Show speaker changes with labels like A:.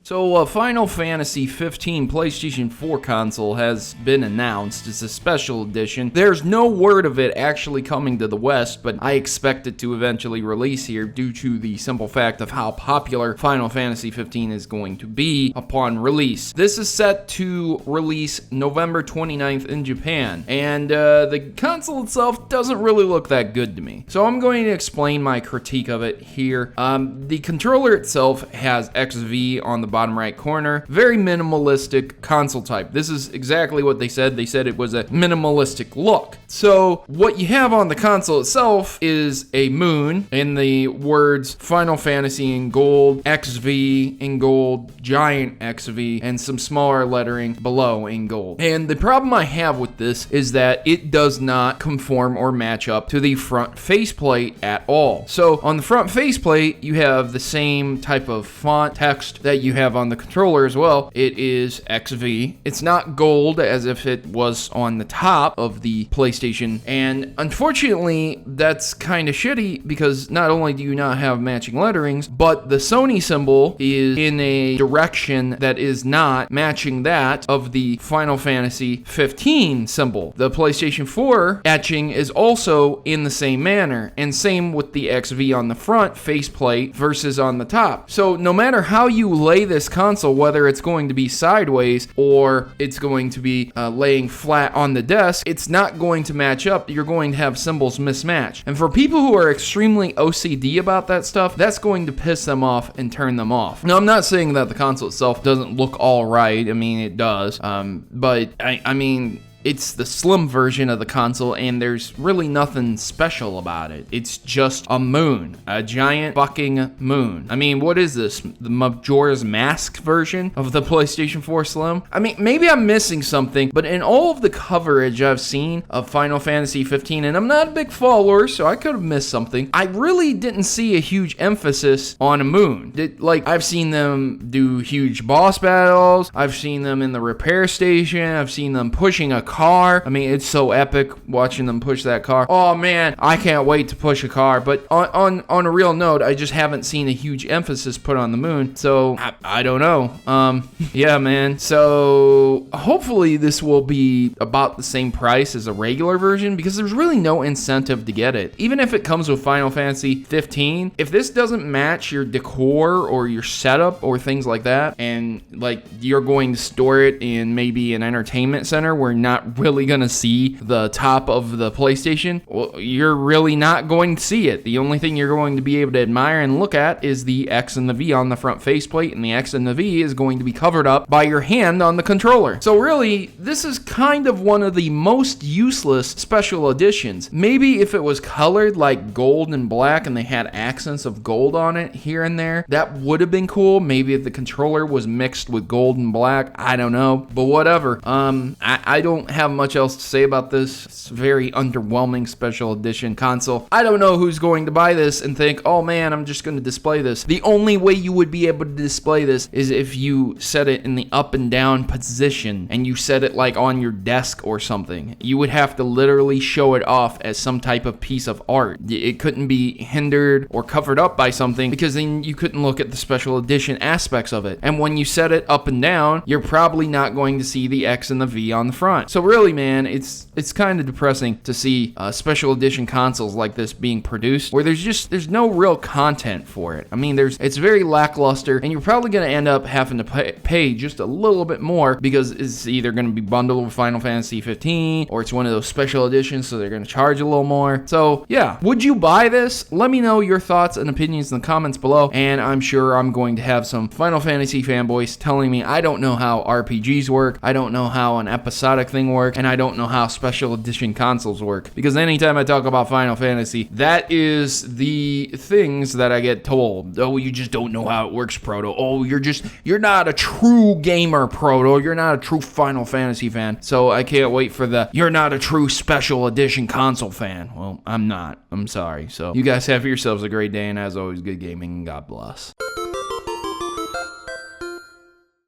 A: So, Final Fantasy 15 PlayStation 4 console has been announced. It's a special edition. There's no word of it actually coming to the West, but I expect it to eventually release here due to the simple fact of how popular Final Fantasy 15 is going to be upon release. This is set to release November 29th in Japan, and the console itself doesn't really look that good to me. So I'm going to explain my critique of it here. The controller itself has XV on the bottom right corner. Very minimalistic console type. This is exactly what they said. They said it was a minimalistic look. So what you have on the console itself is a moon in the words Final Fantasy in gold, XV in gold, giant XV, and some smaller lettering below in gold. And the problem I have with this is that it does not conform or match up to the front faceplate at all. So on the front faceplate, you have the same type of font text that you have on the controller as well. It is XV. It's not gold as if it was on the top of the PlayStation, and unfortunately that's kind of shitty because not only do you not have matching letterings, but the Sony symbol is in a direction that is not matching that of the Final Fantasy 15 symbol. The PlayStation 4 etching is also in the same manner, and same with the XV on the front faceplate versus on the top. So no matter how you lay this console, whether it's going to be sideways or it's going to be laying flat on the desk, it's not going to match up. You're going to have symbols mismatch. And for people who are extremely OCD about that stuff, that's going to piss them off and turn them off. Now, I'm not saying that the console itself doesn't look all right. I mean, it does. But I mean, it's the slim version of the console, and there's really nothing special about it. It's just a moon, a giant fucking moon. I mean, what is this? The Majora's Mask version of the PlayStation 4 Slim? I mean, maybe I'm missing something, but in all of the coverage I've seen of Final Fantasy 15, and I'm not a big follower, so I could have missed something, I really didn't see a huge emphasis on a moon. I've seen them do huge boss battles, I've seen them in the repair station, I've seen them pushing a car. I mean, it's so epic watching them push that car. Oh man, I can't wait to push a car. But on a real note, I just haven't seen a huge emphasis put on the moon. So I don't know. Yeah, man. So hopefully this will be about the same price as a regular version because there's really no incentive to get it. Even if it comes with Final Fantasy 15, if this doesn't match your decor or your setup or things like that, and like you're going to store it in maybe an entertainment center where you're not really gonna see the top of the PlayStation, well, you're really not going to see it. The only thing you're going to be able to admire and look at is the X and the V on the front faceplate, and the X and the V is going to be covered up by your hand on the controller. So really, this is kind of one of the most useless special editions. Maybe if it was colored like gold and black and they had accents of gold on it here and there, that would have been cool. Maybe if the controller was mixed with gold and black, I don't know, but whatever. I don't have much else to say about this. It's a very underwhelming special edition console. I don't know who's going to buy this and think, oh man, I'm just going to display this. The only way you would be able to display this is if you set it in the up and down position and you set it like on your desk or something. You would have to literally show it off as some type of piece of art. It couldn't be hindered or covered up by something because then you couldn't look at the special edition aspects of it. And when you set it up and down, you're probably not going to see the X and the V on the front. So really, man, it's kind of depressing to see special edition consoles like this being produced where there's no real content for it. I mean, it's very lackluster, and you're probably going to end up having to pay just a little bit more because it's either going to be bundled with Final Fantasy 15 or it's one of those special editions, so they're going to charge a little more. So yeah, would you buy this? Let me know your thoughts and opinions in the comments below, and I'm sure I'm going to have some Final Fantasy fanboys telling me I don't know how RPGs work, I don't know how an episodic thing works, and I don't know how special edition consoles work. Because anytime I talk about Final Fantasy, that is the things that I get told. Oh, you just don't know how it works, Proto. Oh, you're not a true gamer, Proto. You're not a true Final Fantasy fan. So I can't wait for you're not a true special edition console fan. Well, I'm not. I'm sorry. So you guys have yourselves a great day, and as always, good gaming, and God bless.